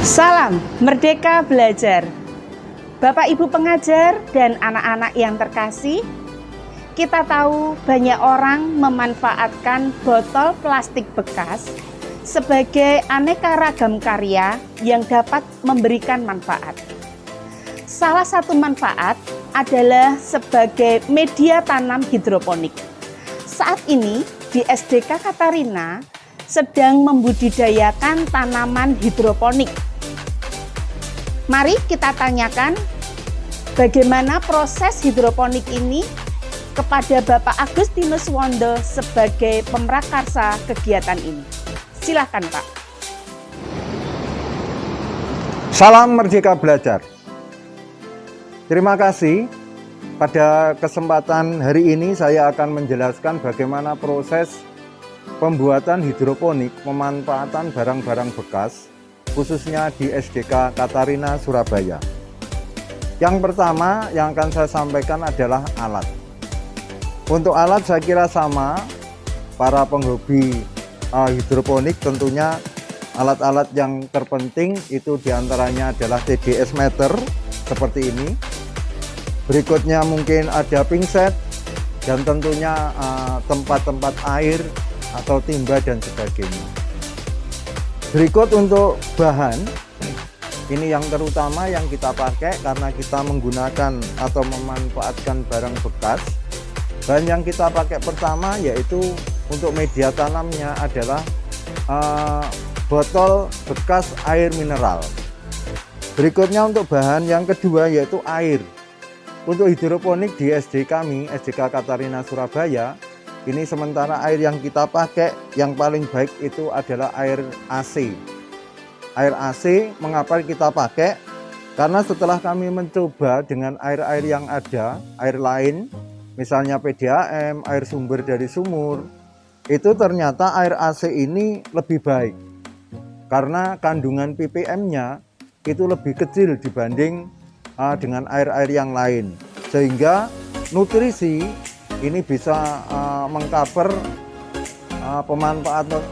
Salam Merdeka Belajar. Bapak Ibu pengajar dan anak-anak yang terkasih, kita tahu banyak orang memanfaatkan botol plastik bekas sebagai aneka ragam karya yang dapat memberikan manfaat. Salah satu manfaat adalah sebagai media tanam hidroponik. Saat ini di SDK Katarina sedang membudidayakan tanaman hidroponik. Mari kita tanyakan bagaimana proses hidroponik ini kepada Bapak Agustinus Wondo sebagai pemrakarsa kegiatan ini. Silakan Pak. Salam Merdeka Belajar. Terima kasih. Pada kesempatan hari ini saya akan menjelaskan bagaimana proses pembuatan hidroponik pemanfaatan barang-barang bekas khususnya di SDK Katarina Surabaya. Yang pertama yang akan saya sampaikan adalah alat. Untuk alat saya kira sama, para penghobi hidroponik tentunya alat-alat yang terpenting itu diantaranya adalah TDS meter seperti ini. Berikutnya mungkin ada pingset dan tentunya tempat-tempat air atau timba dan sebagainya. Berikut untuk bahan, ini yang terutama yang kita pakai karena kita menggunakan atau memanfaatkan barang bekas. Bahan yang kita pakai pertama yaitu untuk media tanamnya adalah botol bekas air mineral. Berikutnya untuk bahan yang kedua yaitu air. Untuk hidroponik di SD kami, SDK Katarina Surabaya, ini sementara air yang kita pakai yang paling baik itu adalah air AC. Air AC mengapa kita pakai? Karena setelah kami mencoba dengan air-air yang ada, air lain, misalnya PDAM, air sumber dari sumur, itu ternyata air AC ini lebih baik. Karena kandungan ppm-nya itu lebih kecil dibanding dengan air-air yang lain. Sehingga nutrisi ini bisa mengcover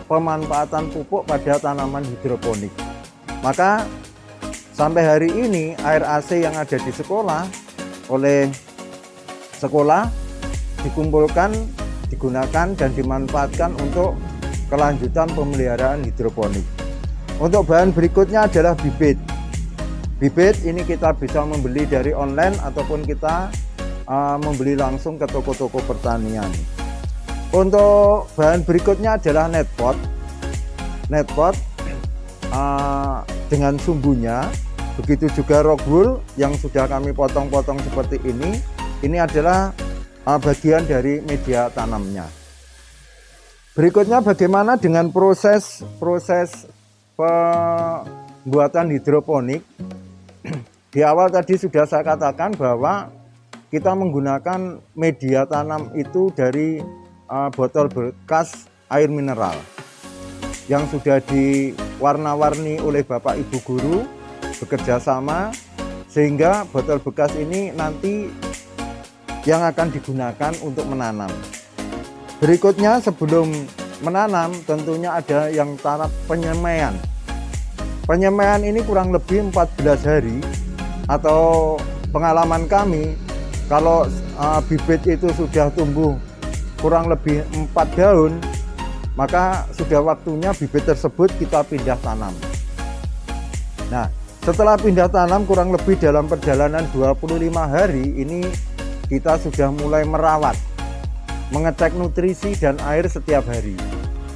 pemanfaatan pupuk pada tanaman hidroponik. Maka sampai hari ini air AC yang ada di sekolah oleh sekolah dikumpulkan, digunakan dan dimanfaatkan untuk kelanjutan pemeliharaan hidroponik. Untuk bahan berikutnya adalah bibit. Bibit ini kita bisa membeli dari online ataupun kita membeli langsung ke toko-toko pertanian. Untuk bahan berikutnya adalah netpot. Netpot dengan sumbunya, begitu juga rock wool yang sudah kami potong-potong seperti ini. Ini adalah bagian dari media tanamnya. Berikutnya bagaimana dengan proses pembuatan hidroponik. Di awal tadi sudah saya katakan bahwa kita menggunakan media tanam itu dari botol bekas air mineral yang sudah diwarna-warni oleh Bapak Ibu guru bekerja sama, sehingga botol bekas ini nanti yang akan digunakan untuk menanam. Berikutnya sebelum menanam tentunya ada yang tahap penyemaian. Penyemaian ini kurang lebih 14 hari atau pengalaman kami, kalau bibit itu sudah tumbuh kurang lebih 4 daun, maka sudah waktunya bibit tersebut kita pindah tanam. Nah, setelah pindah tanam kurang lebih dalam perjalanan 25 hari ini kita sudah mulai merawat, mengecek nutrisi dan air setiap hari.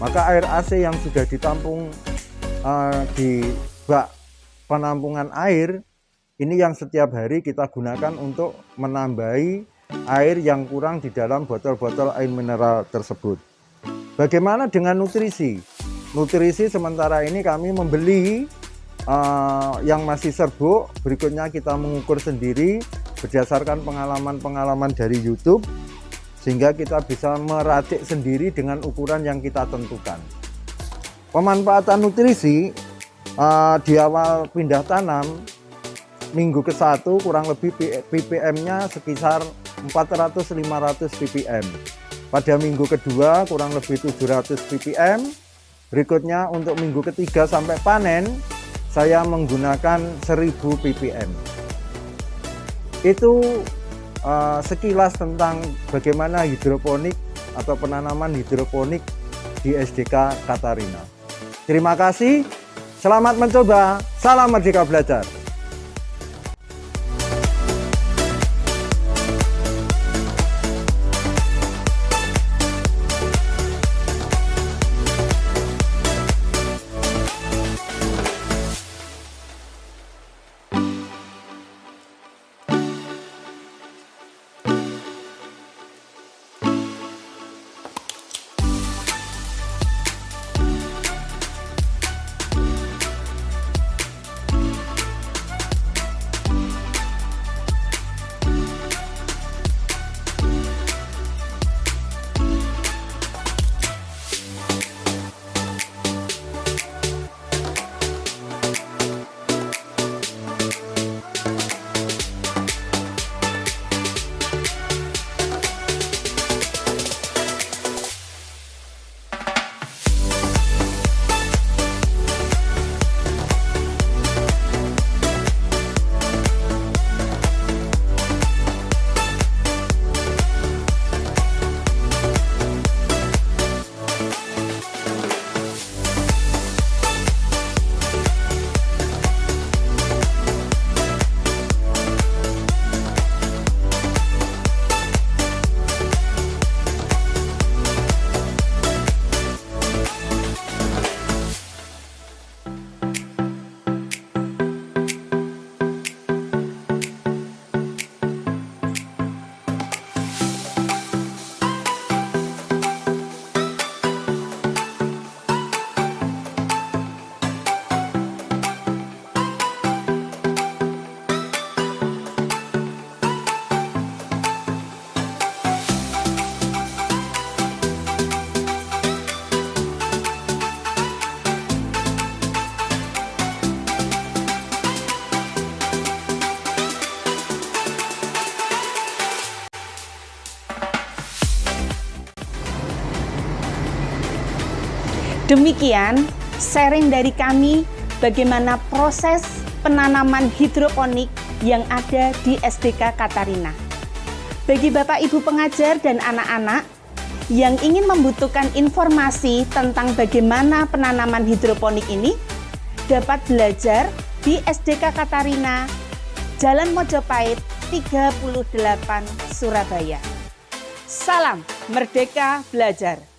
Maka air AC yang sudah ditampung di bak penampungan air ini yang setiap hari kita gunakan untuk menambahi air yang kurang di dalam botol-botol air mineral tersebut. Bagaimana dengan nutrisi? Nutrisi sementara ini kami membeli yang masih serbuk, berikutnya kita mengukur sendiri berdasarkan pengalaman-pengalaman dari YouTube, sehingga kita bisa meracik sendiri dengan ukuran yang kita tentukan. Pemanfaatan nutrisi di awal pindah tanam, minggu ke-1 kurang lebih ppm-nya sekitar 400-500 ppm. Pada minggu kedua kurang lebih 700 ppm. Berikutnya untuk minggu ketiga sampai panen saya menggunakan 1000 ppm. Itu sekilas tentang bagaimana hidroponik atau penanaman hidroponik di SDK Katarina. Terima kasih, selamat mencoba, salam Merdeka Belajar. Demikian sharing dari kami bagaimana proses penanaman hidroponik yang ada di SDK Katarina. Bagi Bapak Ibu pengajar dan anak-anak yang ingin membutuhkan informasi tentang bagaimana penanaman hidroponik ini, dapat belajar di SDK Katarina, Jalan Mojopahit 38, Surabaya. Salam Merdeka Belajar.